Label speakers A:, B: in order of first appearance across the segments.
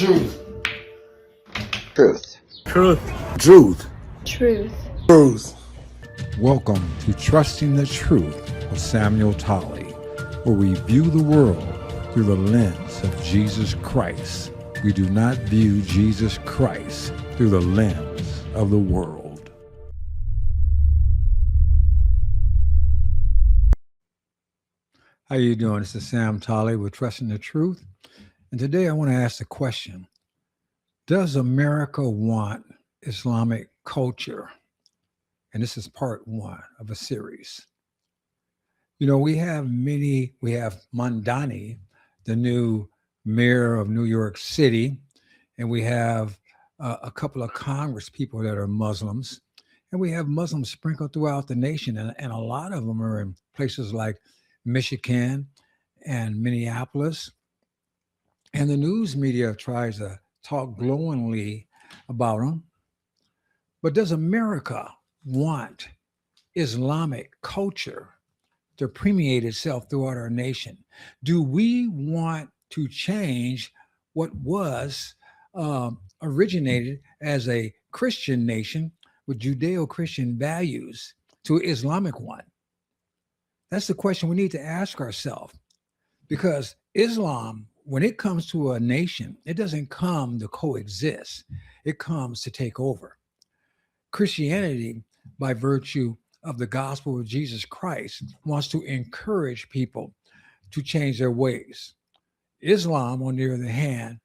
A: Truth.
B: Truth.
A: Truth.
C: Truth.
D: Truth.
C: Truth.
E: Welcome to Trusting the Truth with Samuel Tolley, where we view the world through the lens of Jesus Christ. We do not view Jesus Christ through the lens of the world. How you doing? This is Sam Tolley with Trusting the Truth. And today I want to ask the question, does America want Islamic culture? And this is part one of a series. You know, we have Mondani, the new mayor of New York City, and we have a couple of Congress people that are Muslims, and we have Muslims sprinkled throughout the nation, and a lot of them are in places like Michigan and Minneapolis. And the news media tries to talk glowingly about them. But does America want Islamic culture to permeate itself throughout our nation? Do we want to change what was originated as a Christian nation with Judeo-Christian values to an Islamic one? That's the question we need to ask ourselves, because Islam, when it comes to a nation, it doesn't come to coexist. It comes to take over. Christianity, by virtue of the gospel of Jesus Christ, wants to encourage people to change their ways. Islam, on the other hand,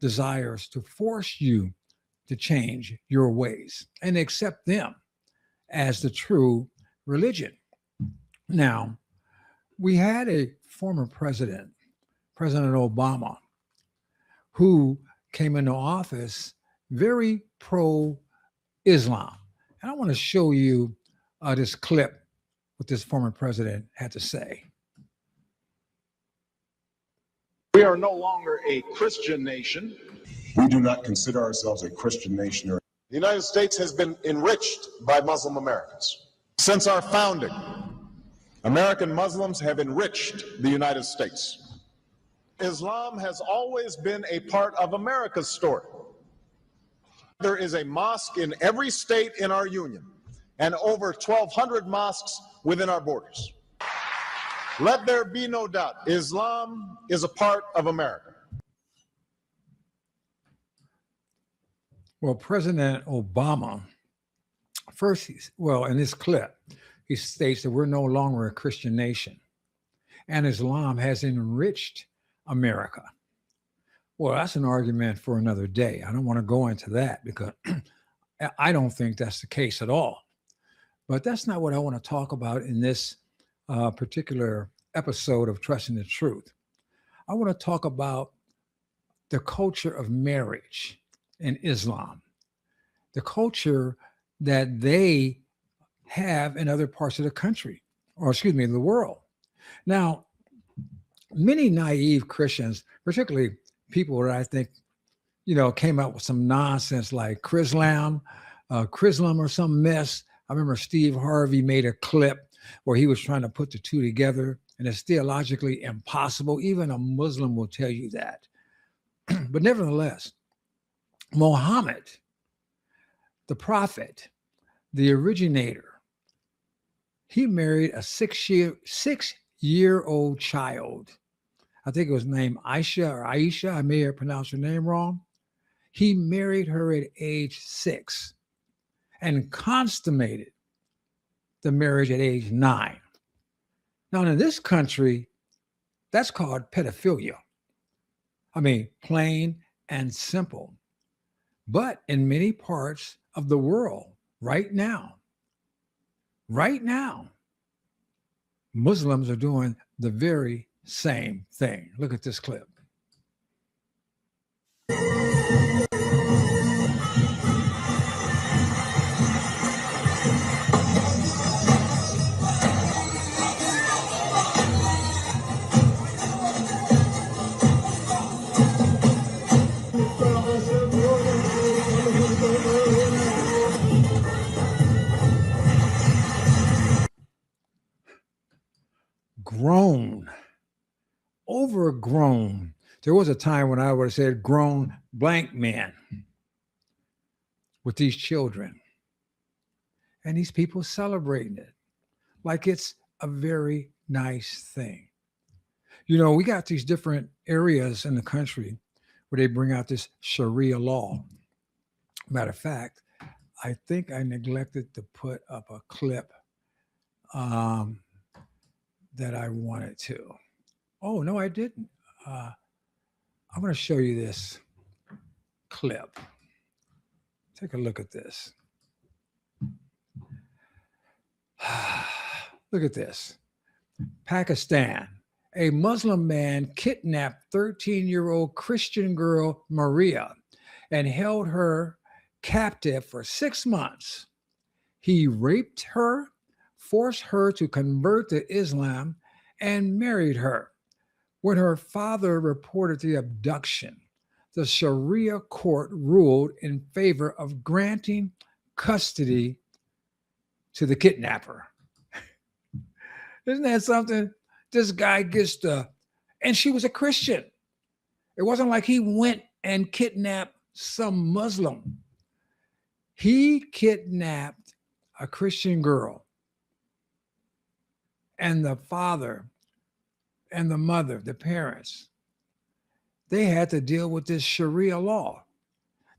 E: desires to force you to change your ways and accept them as the true religion. Now, we had a former president, President Obama, who came into office very pro-Islam. And I want to show you this clip, what this former president had to say.
F: We are no longer a Christian nation.
G: We do not consider ourselves a Christian nation.
F: The United States has been enriched by Muslim Americans. Since our founding, American Muslims have enriched the United States. Islam has always been a part of America's story. There is a mosque in every state in our union and over 1,200 mosques within our borders. Let there be no doubt, Islam is a part of America.
E: Well, President Obama, first, in this clip, he states that we're no longer a Christian nation and Islam has enriched America. Well, that's an argument for another day. I don't want to go into that because I don't think that's the case at all. But that's not what I want to talk about in this particular episode of Trusting the Truth. I want to talk about the culture of marriage in Islam, the culture that they have in other parts of the country, the world. Now, many naive Christians, particularly people that I think, came out with some nonsense like Chrislam or some mess. I remember Steve Harvey made a clip where he was trying to put the two together, and it's theologically impossible. Even a Muslim will tell you that. But nevertheless, Muhammad, the prophet, the originator, he married a six-year-old child. I think it was named Aisha. I may have pronounced her name wrong. He married her at age 6 and consummated the marriage at age 9. Now, in this country, that's called pedophilia. I mean, plain and simple. But in many parts of the world, right now, Muslims are doing the very same thing. Look at this clip. Overgrown There was a time when I would have said grown blank men with these children. And these people celebrating it like it's a very nice thing. You know, we got these different areas in the country where they bring out this Sharia law. Matter of fact, I think I neglected to put up a clip that I wanted to. Oh, no, I didn't. I'm going to show you this clip. Take a look at this. Look at this. Pakistan. A Muslim man kidnapped 13-year-old Christian girl Maria and held her captive for 6 months. He raped her, forced her to convert to Islam, and married her. When her father reported the abduction, the Sharia court ruled in favor of granting custody to the kidnapper. Isn't that something? This guy gets and she was a Christian. It wasn't like he went and kidnapped some Muslim. He kidnapped a Christian girl. And the father and the mother, the parents, they had to deal with this Sharia law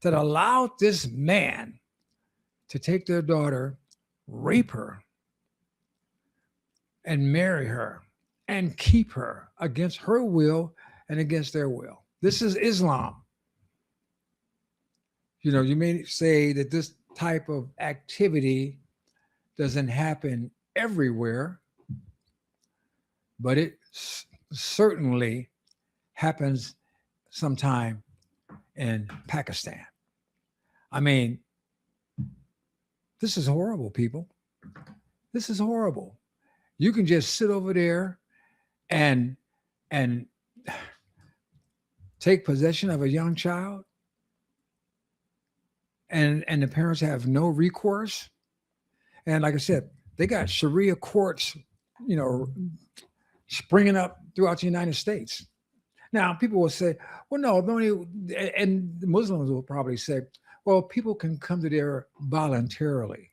E: that allowed this man to take their daughter, rape her, and marry her and keep her against her will and against their will. This is Islam. You know, you may say that this type of activity doesn't happen everywhere, but it certainly happens sometime in Pakistan. I mean, this is horrible, people. This is horrible. You can just sit over there and take possession of a young child, and the parents have no recourse. And like I said, they got Sharia courts, you know, springing up throughout the United States. Now, people will say, well, no, and the Muslims will probably say, well, people can come to there voluntarily.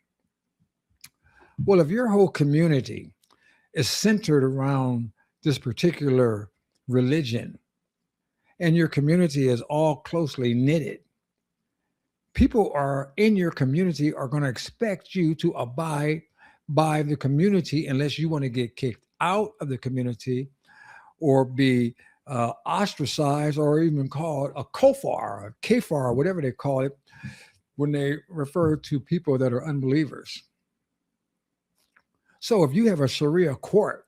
E: Well, if your whole community is centered around this particular religion and your community is all closely knitted, people are in your community are going to expect you to abide by the community unless you want to get kicked out of the community or be ostracized or even called a kofar, a kafar, whatever they call it when they refer to people that are unbelievers. So if you have a Sharia court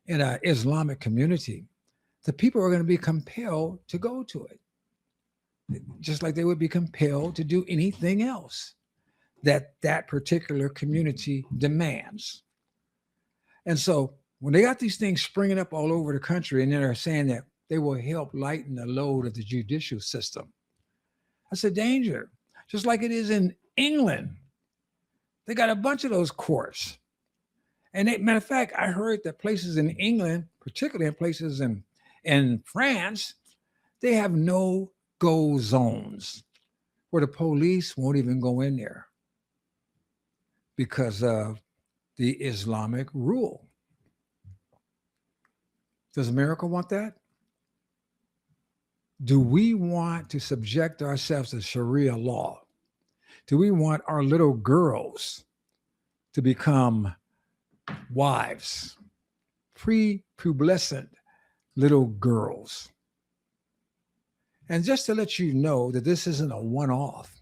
E: in an Islamic community, the people are going to be compelled to go to it, just like they would be compelled to do anything else that particular community demands. And so when they got these things springing up all over the country and they're saying that they will help lighten the load of the judicial system, that's a danger. Just like it is in England. They got a bunch of those courts. And matter of fact, I heard that places in England, particularly in places in France, they have no-go zones where the police won't even go in there because of the Islamic rule. Does America want that? Do we want to subject ourselves to Sharia law? Do we want our little girls to become wives, prepubescent little girls? And just to let you know that this isn't a one-off,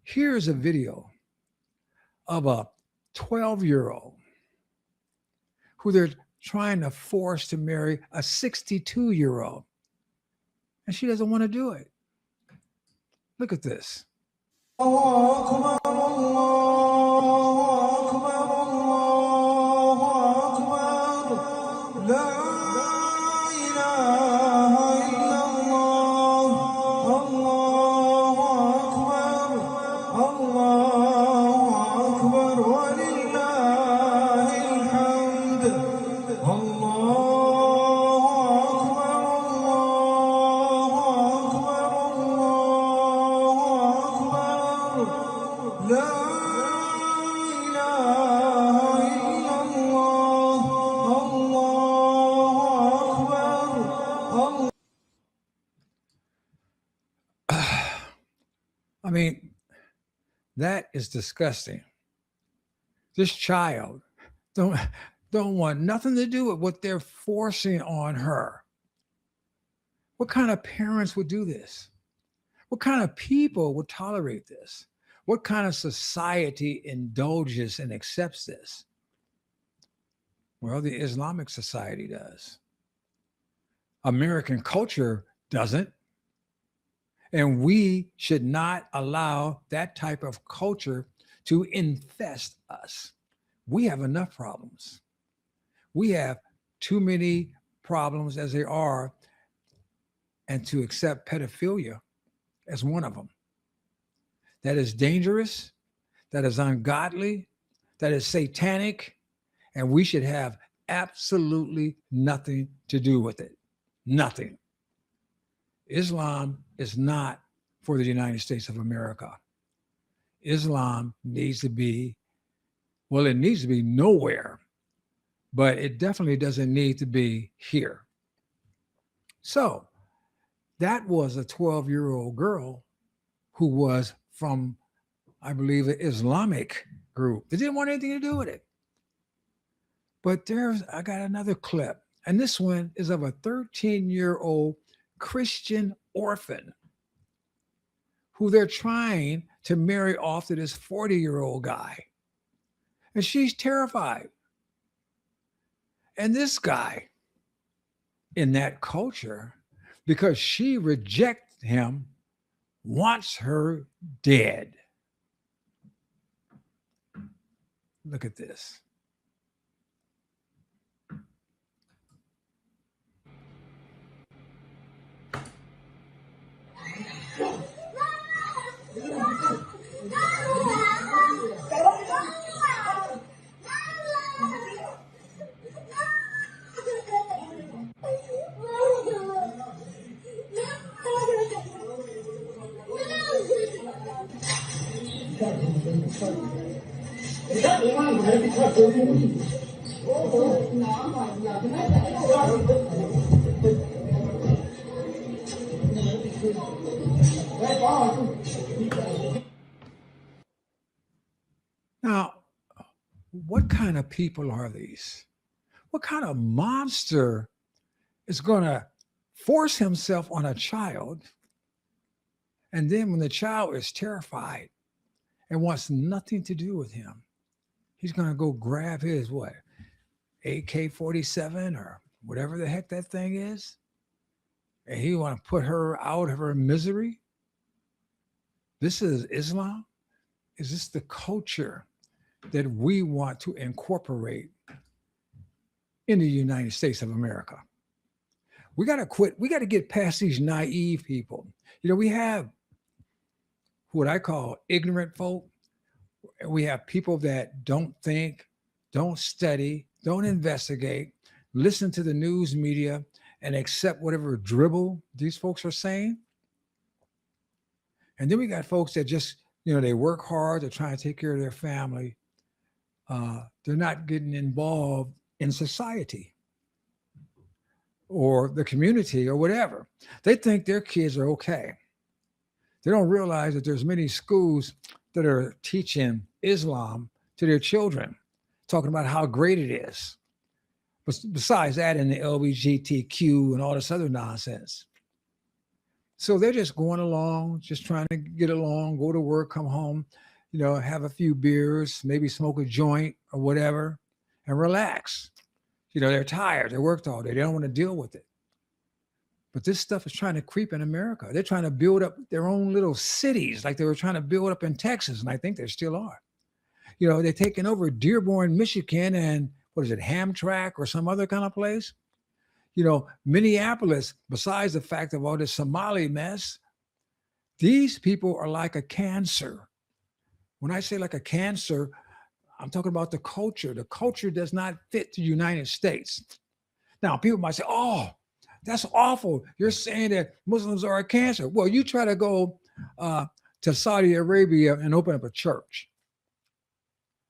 E: here's a video of a 12-year-old who they're trying to force to marry a 62-year-old. And she doesn't want to do it. Look at this. I mean, that is disgusting. This child don't don't want nothing to do with what they're forcing on her. What kind of parents would do this? What kind of people would tolerate this? What kind of society indulges and accepts this? Well, the Islamic society does. American culture doesn't. And we should not allow that type of culture to infest us. We have enough problems. We have too many problems as they are, and to accept pedophilia as one of them. That is dangerous, that is ungodly, that is satanic, and we should have absolutely nothing to do with it. Nothing. Islam is not for the United States of America. Islam needs to be, well, it needs to be nowhere, but it definitely doesn't need to be here. So that was a 12-year-old girl who was from, I believe, the Islamic group. They didn't want anything to do with it. But I got another clip, and this one is of a 13-year-old Christian orphan who they're trying to marry off to this 40-year-old guy. And she's terrified. And this guy, in that culture, because she rejects him, wants her dead. Look at this. Now, what kind of people are these? What kind of monster is going to force himself on a child? And then when the child is terrified and wants nothing to do with him, he's going to go grab his what? AK-47 or whatever the heck that thing is. And he want to put her out of her misery. This is Islam. Is this the culture that we want to incorporate in the United States of America? We got to quit. We got to get past these naive people. You know, we have what I call ignorant folk. We have people that don't think, don't study, don't investigate, listen to the news media, and accept whatever dribble these folks are saying. And then we got folks that just, you know, they work hard, they're trying to take care of their family. They're not getting involved in society or the community or whatever. They think their kids are okay. They don't realize that there's many schools that are teaching Islam to their children, talking about how great it is. But besides that, and the LGBTQ and all this other nonsense. So they're just going along, just trying to get along, go to work, come home, you know, have a few beers, maybe smoke a joint or whatever, and relax. You know, they're tired. They worked all day. They don't want to deal with it. But this stuff is trying to creep in America. They're trying to build up their own little cities like they were trying to build up in Texas, and I think they still are. You know, they're taking over Dearborn, Michigan, and what is it, Hamtramck or some other kind of place? You know, Minneapolis, besides the fact of all this Somali mess, these people are like a cancer. When I say like a cancer, I'm talking about the culture. The culture does not fit the United States. Now, people might say, oh, that's awful. You're saying that Muslims are a cancer. Well, you try to go to Saudi Arabia and open up a church.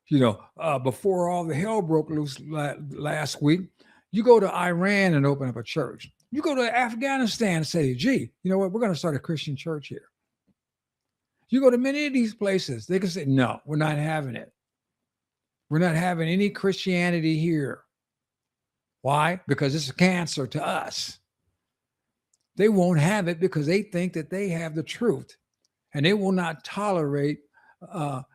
E: You know, before all the hell broke loose last week, you go to Iran and open up a church. You go to Afghanistan and say, gee, you know what? We're going to start a Christian church here. You go to many of these places, they can say, no, we're not having it. We're not having any Christianity here. Why? Because it's a cancer to us. They won't have it because they think that they have the truth, and they will not tolerate a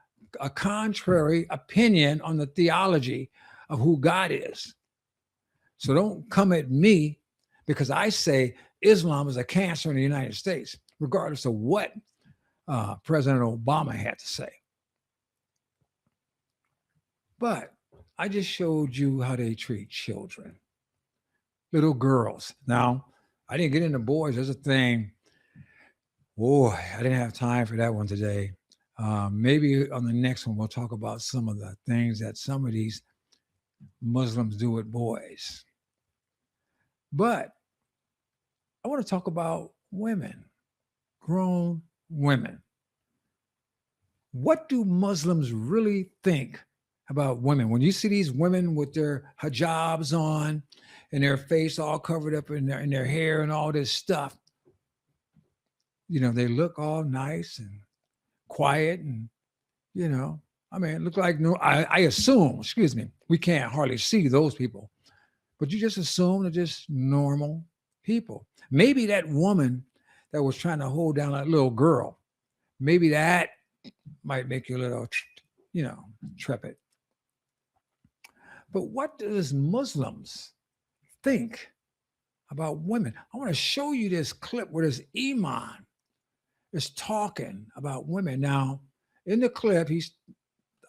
E: contrary opinion on the theology of who God is. So don't come at me because I say Islam is a cancer in the United States, regardless of what President Obama had to say. But I just showed you how they treat children, little girls. Now, I didn't get into boys. There's a thing. Boy, I didn't have time for that one today. Maybe on the next one, we'll talk about some of the things that some of these Muslims do with boys. But I want to talk about women, grown women. What do Muslims really think about women? When you see these women with their hijabs on and their face all covered up in their hair and all this stuff, you know, they look all nice and quiet and, you know, I mean, look like, no, I assume, excuse me, we can't hardly see those people, but you just assume they're just normal people. Maybe that woman that was trying to hold down that little girl, maybe that might make you a little, you know, trepid. But what does Muslims think about women? I want to show you this clip where this imam is talking about women. Now, in the clip,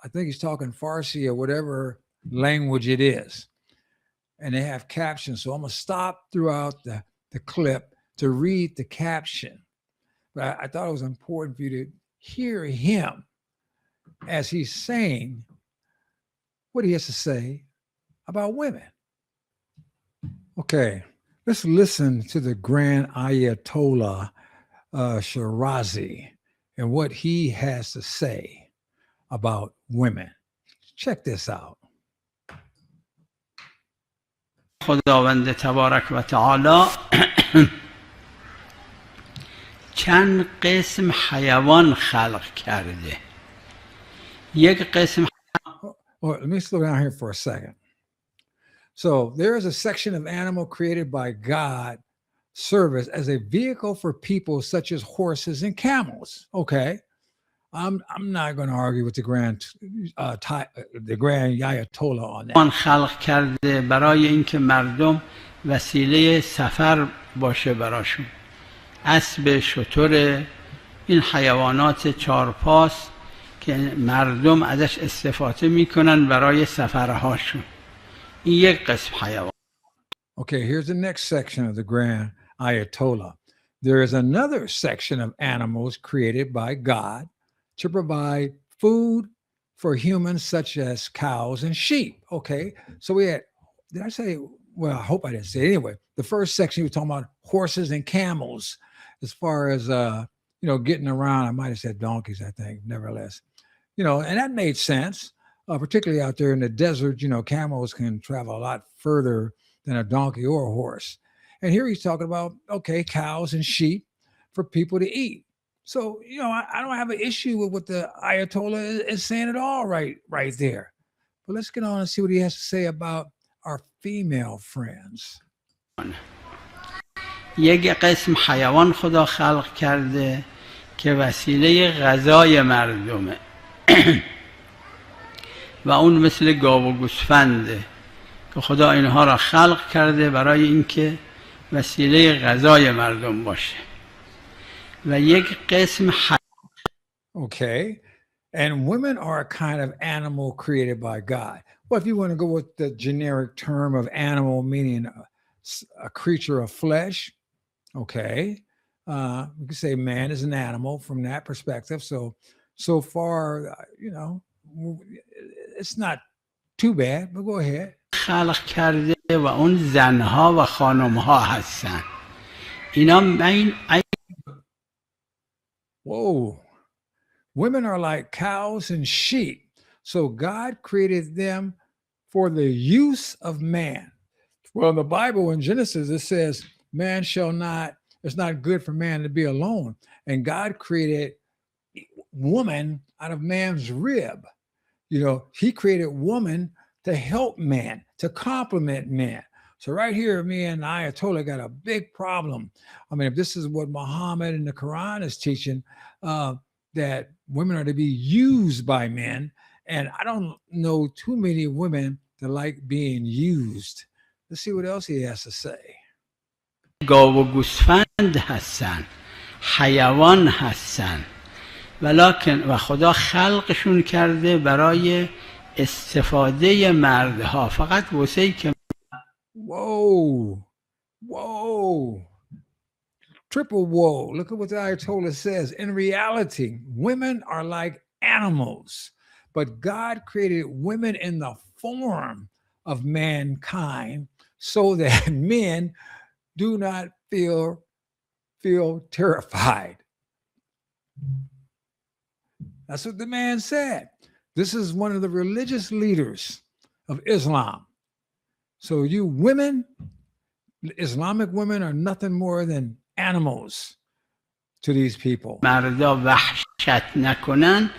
E: I think he's talking Farsi or whatever language it is. And they have captions. So I'm going to stop throughout the clip to read the caption. But I thought it was important for you to hear him as he's saying what he has to say about women. Okay, let's listen to the Grand Ayatollah Shirazi and what he has to say about women. Check this out.
A: خداوند تبارک و تعالی چند قسم حیوان خلق کرده. یک قسم
E: Let me slow down here for a second. So there is a section of animal created by God service as a vehicle for people such as horses and camels. Okay. I'm not going to argue with the grand Ayatollah on that.
A: حیوان خلق کرده برای اینکه مردم وسیله سفر باشه براشون. اسب، شتر، این حیوانات چارپاست که مردم ازش استفاده میکنن برای سفرهاشون. این یک قسم حیوان.
E: Okay, here's the next section of the Grand Ayatollah. There is another section of animals created by God to provide food for humans such as cows and sheep. Okay, so we had, did I say, well, I hope I didn't say it. Anyway, the first section, we were talking about horses and camels. As far as, getting around, I might have said donkeys, I think, nevertheless. And that made sense, particularly out there in the desert. Camels can travel a lot further than a donkey or a horse. And here he's talking about, okay, cows and sheep for people to eat. So, I don't have an issue with what the Ayatollah is saying at all right there. But let's get on and see what he has to say about our female friends.
A: یک قسم حیوان خدا خلق کرده که وسیله غذای مردمه و اون مثل گاو و گوسفنده که خدا اینها را خلق کرده برای اینکه وسیله غذای مردم باشه و یک قسم
E: Okay, and women are a kind of animal created by God. Well, if you want to go with the generic term of animal, meaning a creature of flesh, okay, we can say man is an animal from that perspective. So far, it's not too bad, but go ahead.
A: خلق کرده و اون زنها و خانمها هستن. اینا
E: Whoa, women are like cows and sheep. So God created them for the use of man. Well, in the Bible, in Genesis, it says, it's not good for man to be alone. And God created woman out of man's rib. You know, he created woman to help man, to complement man. So right here, me and Ayatollah got a big problem. I mean, if this is what Muhammad and the Quran is teaching, that women are to be used by men, and I don't know too many women that like being used. Let's see what else he has to say.
A: گاو و گوسفند هستن، حیوان هستن، ولکن و خدا خلقشون کرده برای استفاده مردها، فقط واسه که
E: Whoa, whoa, triple whoa. Look at what the Ayatollah says. In reality, women are like animals, but God created women in the form of mankind so that men do not feel terrified. That's what the man said. This is one of the religious leaders of Islam. So you women, Islamic women, are nothing more than animals to these people.
A: مردا وحشت نکنن،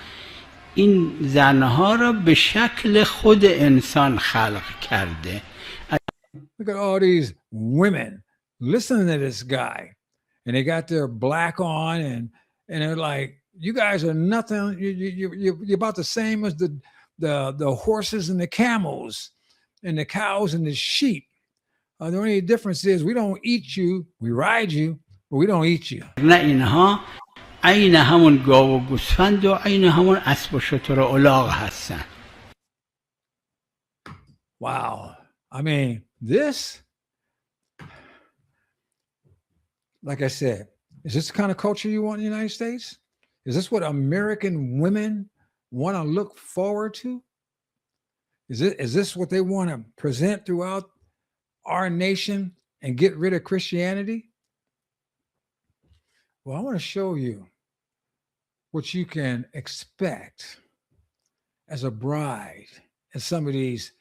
A: این زنها را به شکل خود انسان خلق کرده.
E: Look at all these women listening to this guy, and they got their black on, and they're like, "You guys are nothing. You're about the same as the horses and the camels, and the cows and the sheep. The only difference is we don't eat you. We ride you, but we don't eat you."
A: نه اینها عین همون گاو و گوسفند و عین همون اسب و شتر و الاغ هستن.
E: Wow. I mean, this, like I said, is this the kind of culture you want in the United States? Is this what American women want to look forward to? Is this what they want to present throughout our nation and get rid of Christianity? Well, I want to show you what you can expect as a bride in some of these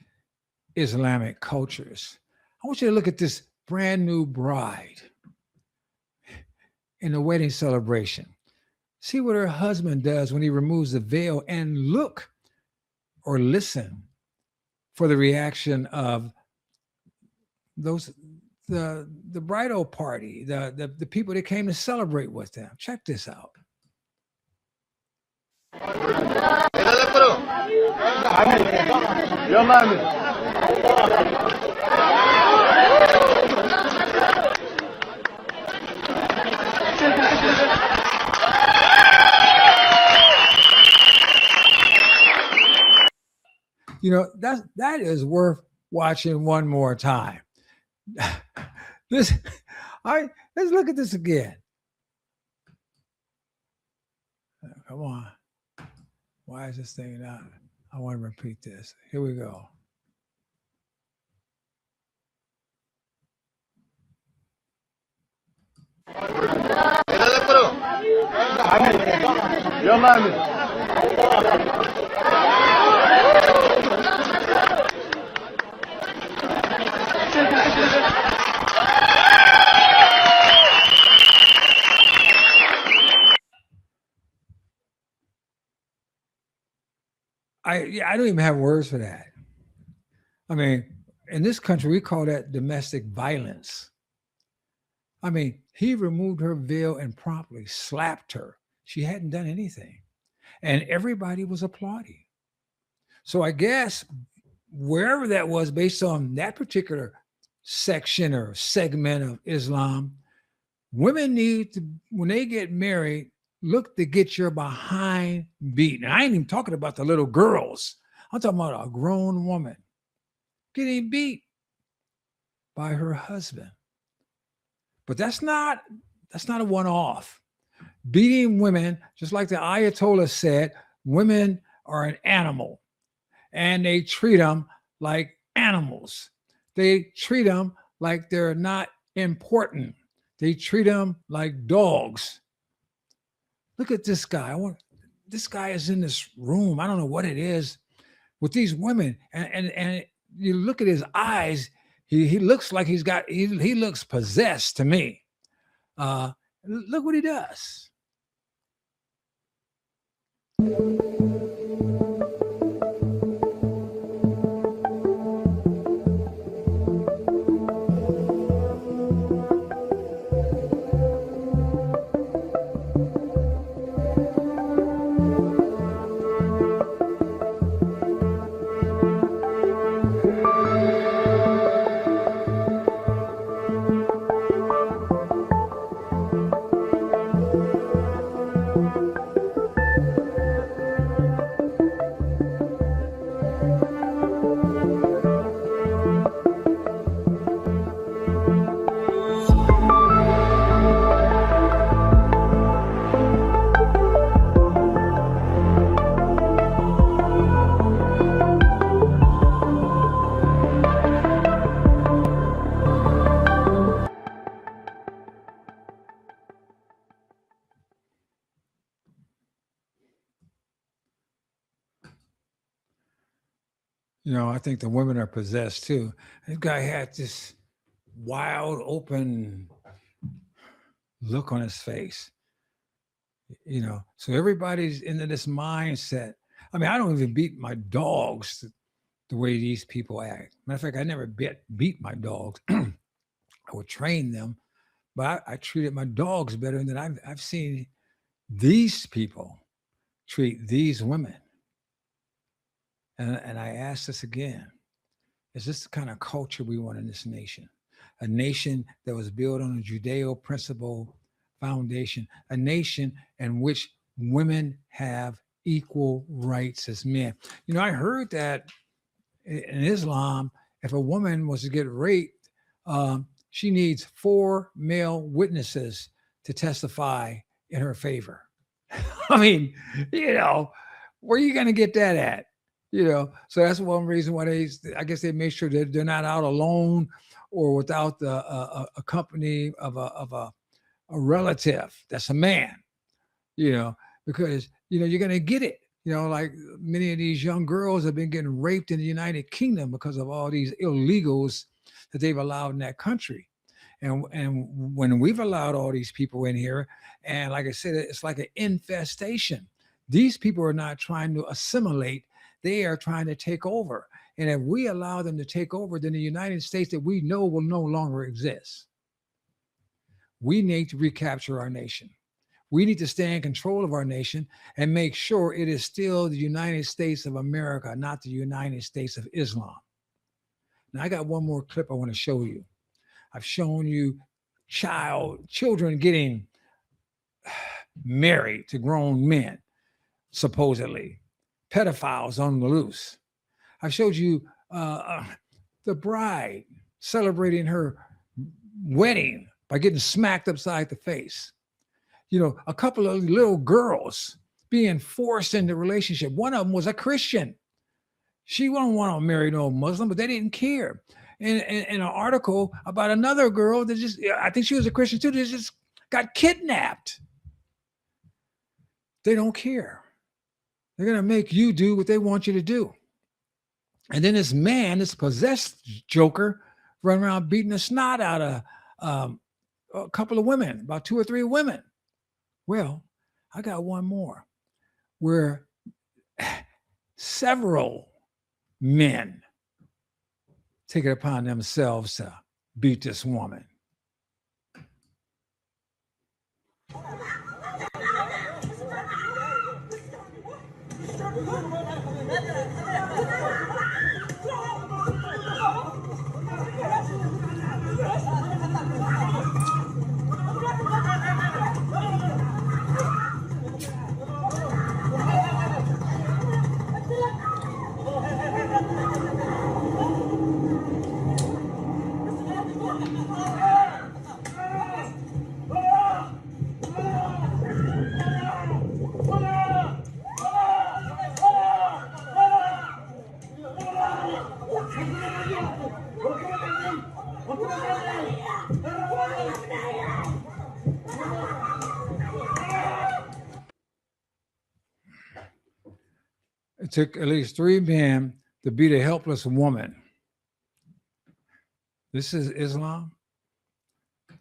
E: Islamic cultures. I want you to look at this brand new bride in the wedding celebration. See what her husband does when he removes the veil, and look or listen for the reaction of the bridal party, the people that came to celebrate with them. Check this out. You know, that is worth watching one more time. Let's look at this again. Come on. Why is this thing not? I want to repeat this. Here we go. I don't even have words for that. I mean, in this country, we call that domestic violence. I mean, he removed her veil and promptly slapped her. She hadn't done anything. And everybody was applauding. So I guess wherever that was, based on that particular section or segment of Islam, women need to, when they get married, look to get your behind beat. And I ain't even talking about the little girls. I'm talking about a grown woman getting beat by her husband. But that's not a one-off. Beating women, just like the Ayatollah said, women are an animal, and they treat them like animals. They treat them like they're not important. They treat them like dogs. Look at this guy. This guy is in this room. I don't know what it is with these women, and you look at his eyes. He looks like he looks possessed to me. Look what he does. You know, I think the women are possessed too. This guy had this wild, open look on his face. You know, so everybody's into this mindset. I mean, I don't even beat my dogs the way these people act. Matter of fact, I never beat my dogs. I would train them, but I treated my dogs better than I've seen these people treat these women. And I ask this again: is this the kind of culture we want in this nation? A nation that was built on a Judeo principle foundation, a nation in which women have equal rights as men. You know, I heard that in Islam, if a woman was to get raped, she needs 4 male witnesses to testify in her favor. I mean, you know, where are you going to get that at? You know, so that's one reason why I guess they make sure that they're not out alone or without a company of a relative that's a man, you know, because, you know, you're going to get it. You know, like many of these young girls have been getting raped in the United Kingdom because of all these illegals that they've allowed in that country. And when we've allowed all these people in here, and like I said, it's like an infestation. These people are not trying to assimilate. They are trying to take over. And if we allow them to take over, then the United States that we know will no longer exist. We need to recapture our nation. We need to stay in control of our nation and make sure it is still the United States of America, not the United States of Islam. Now, I got one more clip I want to show you. I've shown you children getting married to grown men, supposedly pedophiles on the loose. I showed you the bride celebrating her wedding by getting smacked upside the face. You know, a couple of little girls being forced into a relationship. One of them was a Christian. She didn't want to marry no Muslim, but they didn't care. In an article about another girl that I think she was a Christian too, that just got kidnapped. They don't care. They're going to make you do what they want you to do. And then this man, this possessed joker, run around beating the snot out of a couple of women, about 2 or 3 women. Well, I got one more where several men take it upon themselves to beat this woman. It took at least 3 men to beat a helpless woman. This is Islam.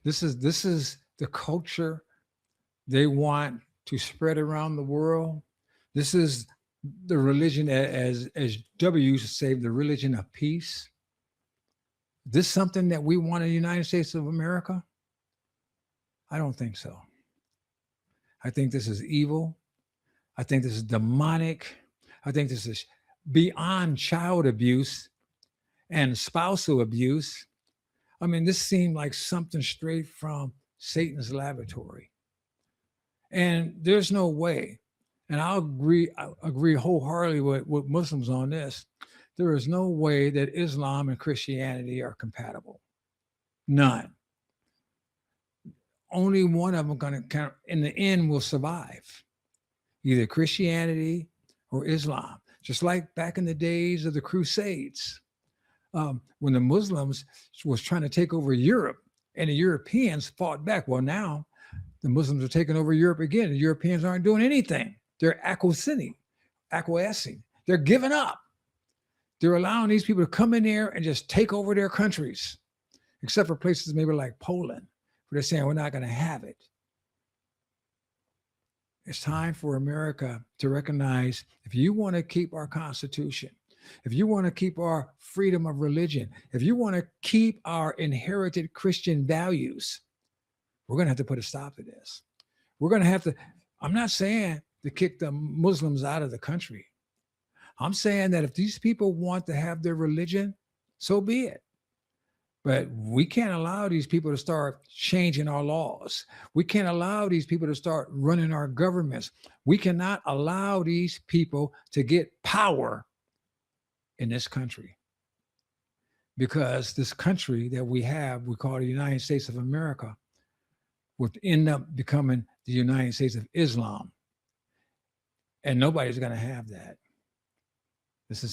E: This is the culture they want to spread around the world. This is the religion, as W used to say, the religion of peace. This something that we want in the United States of America? I don't think so. I think this is evil. I think this is demonic. I think this is beyond child abuse and spousal abuse. I mean, this seemed like something straight from Satan's laboratory. And there's no way, and I agree wholeheartedly with Muslims on this. There is no way that Islam and Christianity are compatible. None. Only one of them going to, in the end, will survive. Either Christianity or Islam. Just like back in the days of the Crusades, when the Muslims was trying to take over Europe and the Europeans fought back. Well, now the Muslims are taking over Europe again. The Europeans aren't doing anything. They're acquiescing. They're giving up. They're allowing these people to come in there and just take over their countries, except for places maybe like Poland, where they're saying we're not going to have it. It's time for America to recognize, if you want to keep our Constitution, if you want to keep our freedom of religion, if you want to keep our inherited Christian values, we're going to have to put a stop to this. We're going to have to, I'm not saying to kick the Muslims out of the country. I'm saying that if these people want to have their religion, so be it. But we can't allow these people to start changing our laws. We can't allow these people to start running our governments. We cannot allow these people to get power in this country. Because this country that we have, we call the United States of America, would end up becoming the United States of Islam. And nobody's going to have that. This is